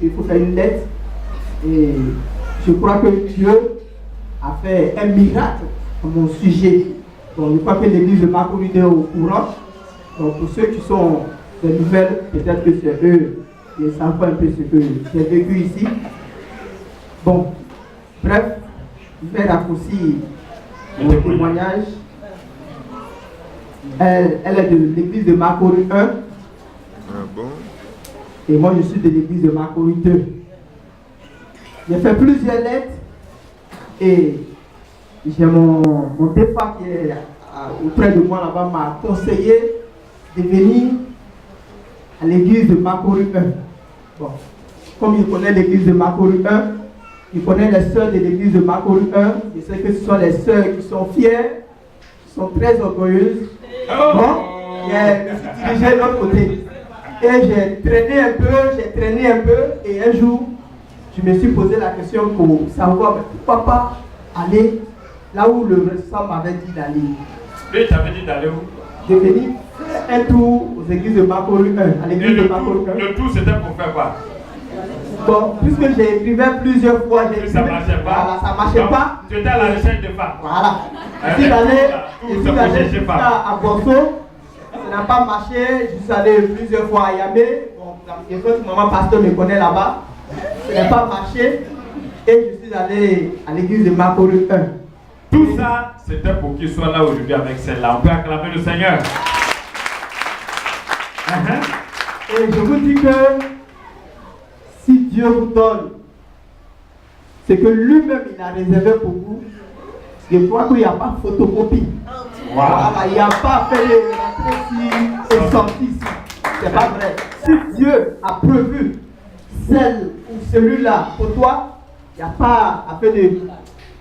il faut faire une lettre. Et je crois que Dieu a fait un miracle à mon sujet. Donc, je crois que l'église de Macourite est au courant. Donc, pour ceux qui sont des nouvelles, peut-être que c'est eux qui ne savent pas un peu ce que j'ai vécu ici. Bon, bref, je vais raccourcir mon témoignage. Elle est de l'église de Macourite 1. Ah bon? Et moi, je suis de l'église de Macourite 2. J'ai fait plusieurs lettres et j'ai mon défunt qui est auprès de moi là-bas m'a conseillé de venir à l'église de Macourite 1. Bon, comme il connaît l'église de Macourite 1, il connaît les sœurs de l'église de Macourite 1. Je sais que ce sont les sœurs qui sont fières, qui sont très orgueilleuses. Bon, je me suis dirigé de l'autre côté. Et j'ai traîné un peu, et un jour, je me suis posé la question pour savoir pourquoi pas aller là où le responsable m'avait dit d'aller. Lui t'avait dit d'aller où? De venir faire un tour aux églises de Macourite 1, à l'église de Macourite 1. Le tour c'était pour faire quoi? Bon, puisque j'ai écrivé plusieurs fois, ça marchait pas. Voilà, ça marchait pas. Tu étais à la recherche de femmes. Voilà. Je suis allé à Bordeaux, ça n'a pas marché. Je suis allé plusieurs fois à Yamé. Bon, maman pasteur me connaît là-bas. Ça n'a pas marché. Et je suis allé à l'église de Macourite 1. Tout ça, c'était pour qu'il soit là aujourd'hui avec celle-là. On peut acclamer le Seigneur. Et je vous dis que si Dieu vous donne ce que lui-même il a réservé pour vous, je crois qu'il n'y a pas de photocopie. Voilà, il n'y a pas fait de rentrer ici et sortir ici. C'est pas vrai. Si Dieu a prévu celle ou celui-là pour toi, il n'y a pas à faire de.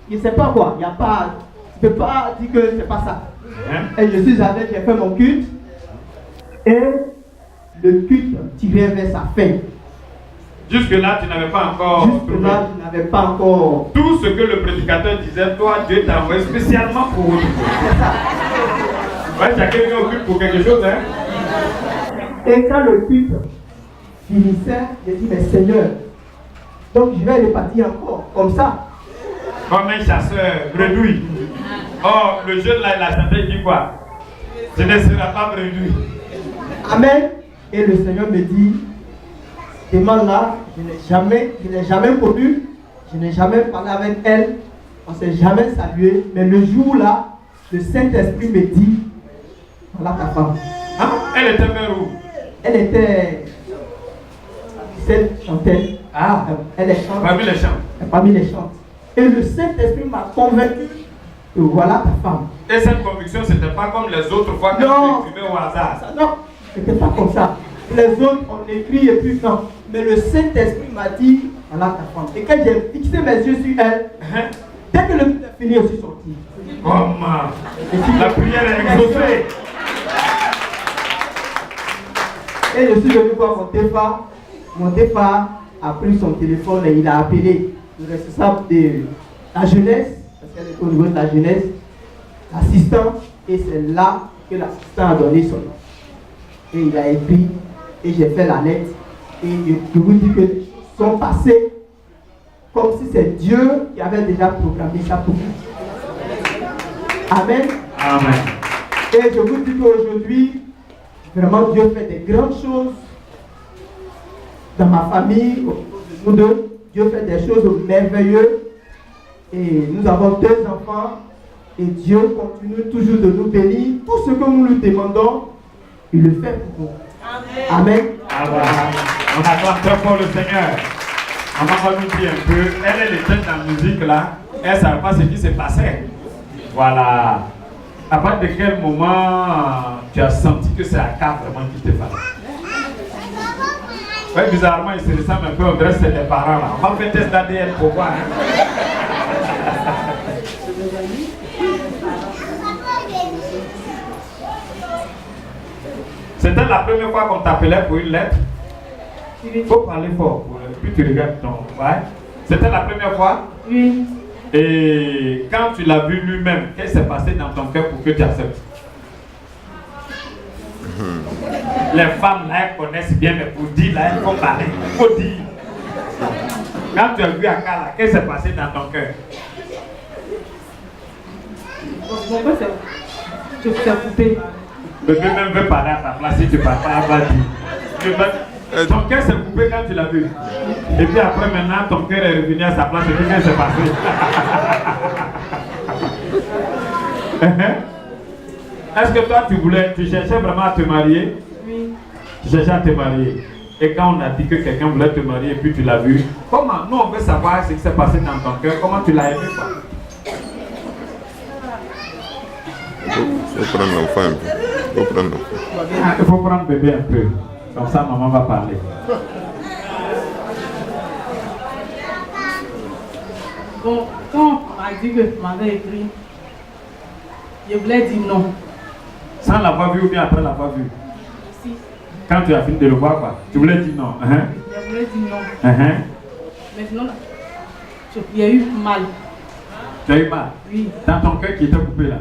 Je ne sais pas quoi. Il n'y a pas. Tu ne peux pas dire que c'est pas ça. Et je suis allé, j'ai fait mon culte. Et le culte tirait vers sa fin. Jusque-là, tu n'avais pas encore. Jusque-là, tu n'avais pas encore. Tout ce que le prédicateur disait, toi, Dieu t'a envoyé spécialement pour vous. C'est ça. Ouais, chacun vient au culte pour quelque chose, hein. Et quand le culte finissait, j'ai dit, mais Seigneur, donc je vais repartir encore, comme ça. Comme un chasseur bredouille. Oh, le jeune là, il a chanté, il dit quoi? Ce ne sera pas bredouille. Amen. Et le Seigneur me dit, demande là, je n'ai jamais connu, je n'ai jamais parlé avec elle, on ne s'est jamais salué, mais le jour là, le Saint-Esprit me dit, voilà ta femme. Hein? Elle était vers où? Elle était, celle chantait. Ah, elle est chante. Parmi les chants. Parmi les chants. Et le Saint-Esprit m'a convaincu que voilà ta femme. Et cette conviction, c'était pas comme les autres fois que tu écrivais au hasard. Non, c'était pas comme ça. Les autres, on écrit et puis non. Mais le Saint-Esprit m'a dit, voilà ta femme. Et quand j'ai fixé mes yeux sur elle, dès que le culte est fini, je suis sorti. Comment? La prière est exaucée. Et je suis venu voir mon défunt. Mon défunt a pris son téléphone et il a appelé le responsable de la jeunesse, parce qu'elle est au niveau de la jeunesse, l'assistant, et c'est là que l'assistant a donné son nom. Et il a écrit, et j'ai fait la lettre, et je vous dis que les choses sont passées comme si c'est Dieu qui avait déjà programmé ça pour vous. Amen. Amen. Et je vous dis qu'aujourd'hui, vraiment Dieu fait des grandes choses dans ma famille, nous deux. Dieu fait des choses merveilleuses. Et nous avons 2 enfants. Et Dieu continue toujours de nous bénir. Tout ce que nous lui demandons, il le fait pour nous. Amen. Amen. On acclame très fort le Seigneur. Maman va nous dire un peu. Elle était dans la musique là. Elle ne savait pas ce qui se passait. Voilà. À partir de quel moment tu as senti que c'est la carte vraiment qui te fallait? Ouais, bizarrement, il se ressemble un peu au dress des parents là. On va faire test d'ADN pour voir. Hein? C'était la première fois qu'on t'appelait pour une lettre. Il faut parler fort. Puis tu regardes ton. Ouais. C'était la première fois? Oui. Et quand tu l'as vu lui-même, qu'est-ce qui s'est passé dans ton cœur pour que tu acceptes? Les femmes là, elles connaissent bien, mais pour dire là, elles font parler. Il faut dire. Quand tu as vu Akala, qu'est-ce qui s'est passé dans ton cœur? Mon père, je t'ai coupé. Le bébé même veut parler à ta place si tu ne parles pas, vas-y. Ton cœur s'est coupé quand tu l'as vu. Et puis après, maintenant, ton cœur est revenu à sa place. Et puis, qu'est-ce qui s'est passé? Est-ce que toi, tu cherchais vraiment à te marier? Oui. Tu cherchais à te marier. Et quand on a dit que quelqu'un voulait te marier et puis tu l'as vu, comment? Nous, on veut savoir ce qui s'est passé dans ton cœur. Comment tu l'as aimé, quoi? Il faut prendre l'enfant un peu. Il faut prendre bébé un peu. Comme ça, maman va parler. Bon, quand on m'a dit que tu m'avais écrit, je voulais dire non. Sans l'avoir vu ou bien après l'avoir vu? Si. Quand tu as fini de le voir, quoi? Tu voulais dire non? Je voulais dire non. Maintenant, il y a eu mal. Tu as eu mal? Oui. Dans ton cœur qui était coupé là?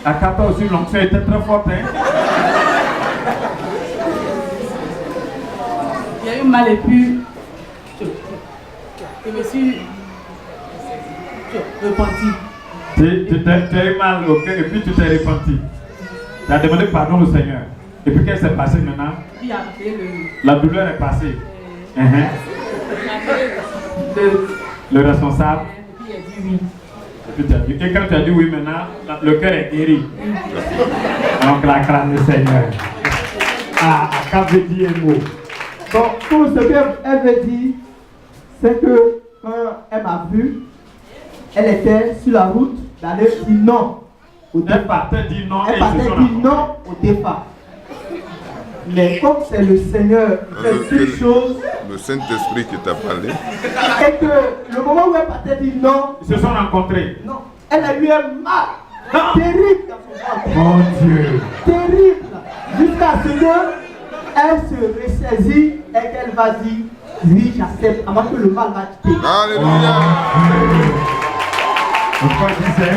À Kapa aussi, l'onction était très forte, hein? Il y a eu mal et puis je me suis repenti. Tu as eu mal au cœur et puis tu t'es repenti. Tu as demandé pardon au Seigneur. Et puis qu'est-ce qui s'est passé maintenant? Puis après la douleur est passée. Le responsable. Et puis il a dit oui. Et puis tu as dit, et quand tu as dit oui maintenant, le cœur est guéri. Donc la grâce du Seigneur. Ah, quand veut dire un mot. Donc, pour ce qu'elle veut dire, c'est que quand elle m'a vu, elle était sur la route d'aller dire non au départ. Elle partait dire non. Elle partait dire non au départ. Mais comme c'est le Seigneur qui fait une chose, le Saint-Esprit qui t'a parlé, et que le moment où elle partait dire non, ils se sont rencontrés. Non, elle a eu un mal terrible dans son ventre. Mon Dieu. Terrible. Jusqu'à ce qu'elle se ressaisit et qu'elle va dire oui, j'accepte avant que le mal va quitter. Alléluia. Pourquoi je dis c'est un